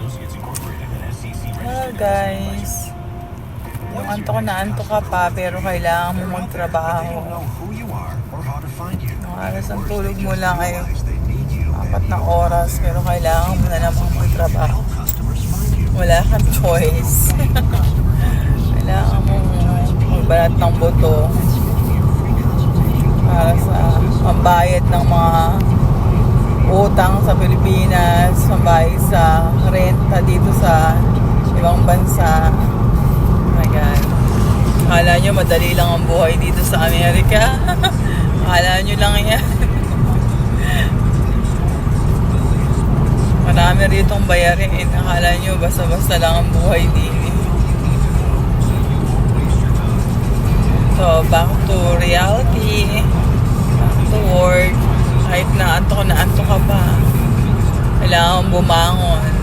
Hello guys. Yung antok na antok ka pa pero kailangan mo magtrabaho. Yung alas ang tulog mo lang ay 4 na oras pero kailangan mo na namang magtrabaho. Wala kang choice. Kailangan mo magbalat ng buto para sa pambayad ng mga utang sa Pilipinas, pambayad sa renta dito sa ibang bansa. Oh my God. Akala nyo madali lang ang buhay dito sa Amerika. Akala nyo lang yan. Marami ritong bayarin. Akala nyo basta-basta lang ang buhay dito. So, back to reality. Back to work. Kahit na antok ka pa. Kailangan bumangon.